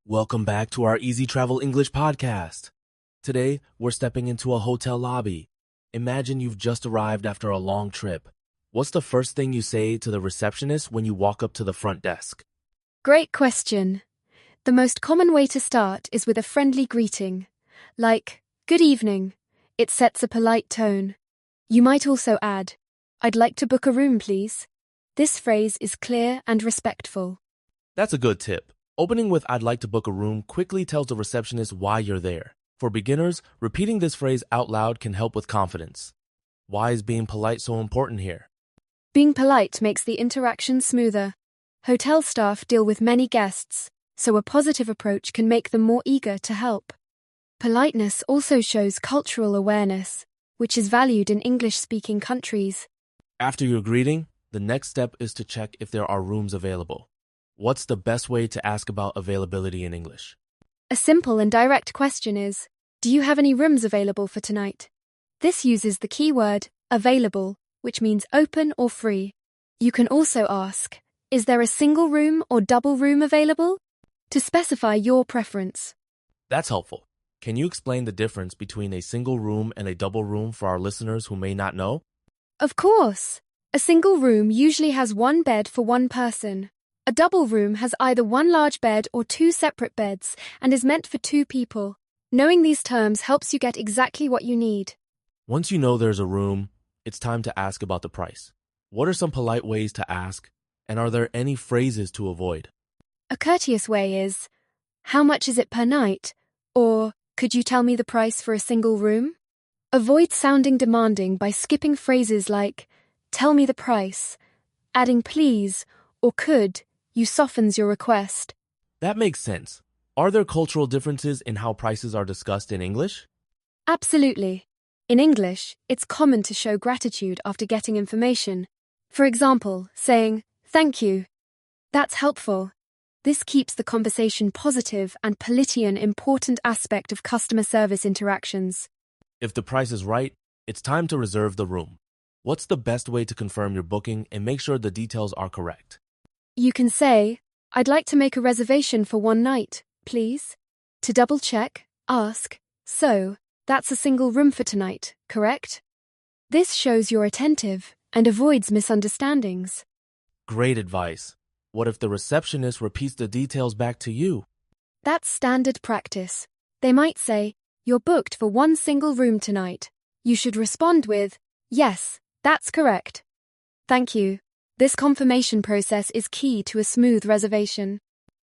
Welcome back to our Easy Travel English podcast. Today, we're stepping into a hotel lobby. Imagine you've just arrived after a long trip. What's the first thing you say to the receptionist when you walk up to the front desk? Great question. The most common way to start is with a friendly greeting, like, "Good evening." It sets a polite tone. You might also add, "I'd like to book a room, please." This phrase is clear and respectful. That's a good tip. Opening with "I'd like to book a room" quickly tells the receptionist why you're there. For beginners, repeating this phrase out loud can help with confidence. Why is being polite so important here? Being polite makes the interaction smoother. Hotel staff deal with many guests, so a positive approach can make them more eager to help. Politeness also shows cultural awareness, which is valued in English-speaking countries. After your greeting, the next step is to check if there are rooms available. What's the best way to ask about availability in English? A simple and direct question is, "Do you have any rooms available for tonight?" This uses the keyword available, which means open or free. You can also ask, "Is there a single room or double room available?" to specify your preference. That's helpful. Can you explain the difference between a single room and a double room for our listeners who may not know? Of course. A single room usually has one bed for one person. A double room has either one large bed or two separate beds and is meant for two people. Knowing these terms helps you get exactly what you need. Once you know there's a room, it's time to ask about the price. What are some polite ways to ask, and are there any phrases to avoid? A courteous way is, "How much is it per night?" or "Could you tell me the price for a single room?" Avoid sounding demanding by skipping phrases like, "Tell me the price." Adding "please" or "could" you softens your request. That makes sense. Are there cultural differences in how prices are discussed in English? Absolutely. In English, it's common to show gratitude after getting information. For example, saying, "Thank you." That's helpful. This keeps the conversation positive and politely an important aspect of customer service interactions. If the price is right, it's time to reserve the room. What's the best way to confirm your booking and make sure the details are correct? You can say, "I'd like to make a reservation for one night, please." To double-check, ask, "So, that's a single room for tonight, correct?" This shows you're attentive and avoids misunderstandings. Great advice. What if the receptionist repeats the details back to you? That's standard practice. They might say, "You're booked for one single room tonight." You should respond with, "Yes, that's correct." Thank you. This confirmation process is key to a smooth reservation.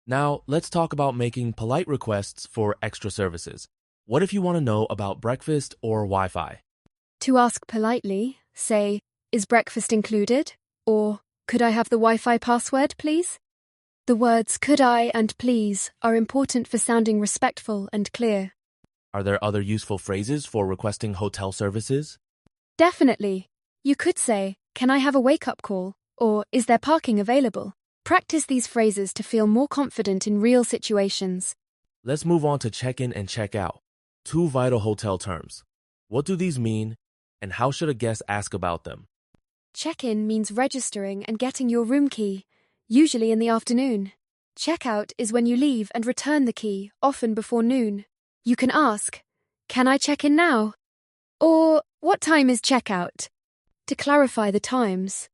Now, let's talk about making polite requests for extra services. What if you want to know about breakfast or Wi-Fi? To ask politely, say, "Is breakfast included?" or "Could I have the Wi-Fi password, please?" The words "could I" and "please" are important for sounding respectful and clear. Are there other useful phrases for requesting hotel services? Definitely. You could say, "Can I have a wake-up call?" or "Is there parking available?" Practice these phrases to feel more confident in real situations. Let's move on to check-in and check-out. Two vital hotel terms. What do these mean, and how should a guest ask about them? Check-in means registering and getting your room key, usually in the afternoon. Check-out is when you leave and return the key, often before noon. You can ask, "Can I check in now?" or "What time is check-out?" to clarify the times.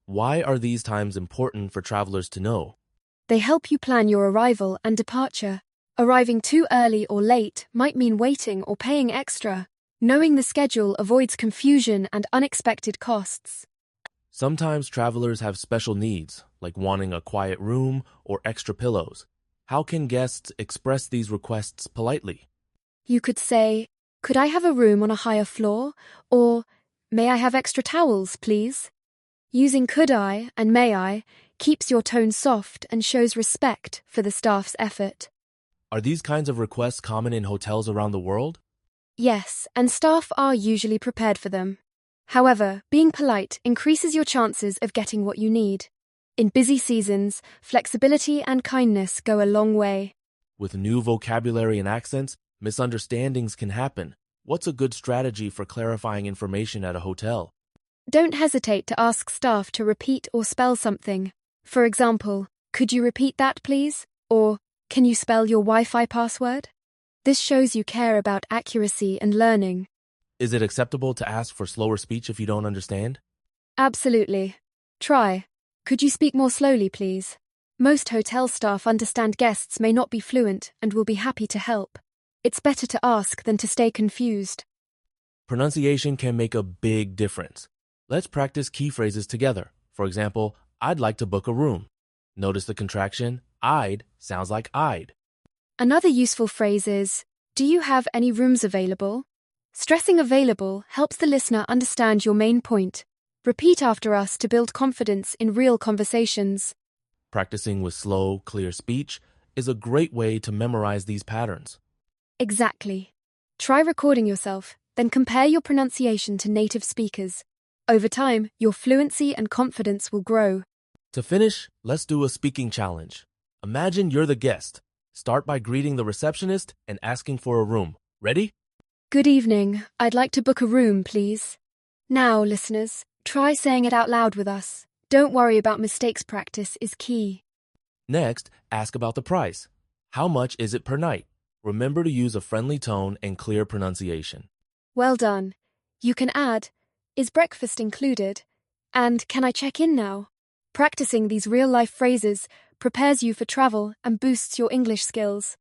Why are these times important for travelers to know? They help you plan your arrival and departure. Arriving too early or late might mean waiting or paying extra. Knowing the schedule avoids confusion and unexpected costs. Sometimes travelers have special needs, like wanting a quiet room or extra pillows. How can guests express these requests politely? You could say, "Could I have a room on a higher floor?" or "May I have extra towels, please?" Using "could I" and "may I" keeps your tone soft and shows respect for the staff's effort. Are these kinds of requests common in hotels around the world? Yes, and staff are usually prepared for them. However, being polite increases your chances of getting what you need. In busy seasons, flexibility and kindness go a long way. With new vocabulary and accents, misunderstandings can happen. What's a good strategy for clarifying information at a hotel? Don't hesitate to ask staff to repeat or spell something. For example, "Could you repeat that, please?" or Can you spell your Wi-Fi password? This shows you care about accuracy and learning. Is it acceptable to ask for slower speech if you don't understand? Absolutely. Try. Could you speak more slowly, please? Most hotel staff understand guests may not be fluent and will be happy to help. It's better to ask than to stay confused. Pronunciation can make a big difference. Let's practice key phrases together. For example, I'd like to book a room. Notice the contraction, I'd sounds like I'd. Another useful phrase is, do you have any rooms available? Stressing available helps the listener understand your main point. Repeat after us to build confidence in real conversations. Practicing with slow, clear speech is a great way to memorize these patterns. Exactly. Try recording yourself, then compare your pronunciation to native speakers. Over time, your fluency and confidence will grow. To finish, let's do a speaking challenge. Imagine you're the guest. Start by greeting the receptionist and asking for a room. Ready? Good evening. I'd like to book a room, please. Now, listeners, try saying it out loud with us. Don't worry about mistakes. Practice is key. Next, ask about the price. How much is it per night? Remember to use a friendly tone and clear pronunciation. Well done. You can add, is breakfast included? And can I check in now? Practicing these real-life phrases prepares you for travel and boosts your English skills.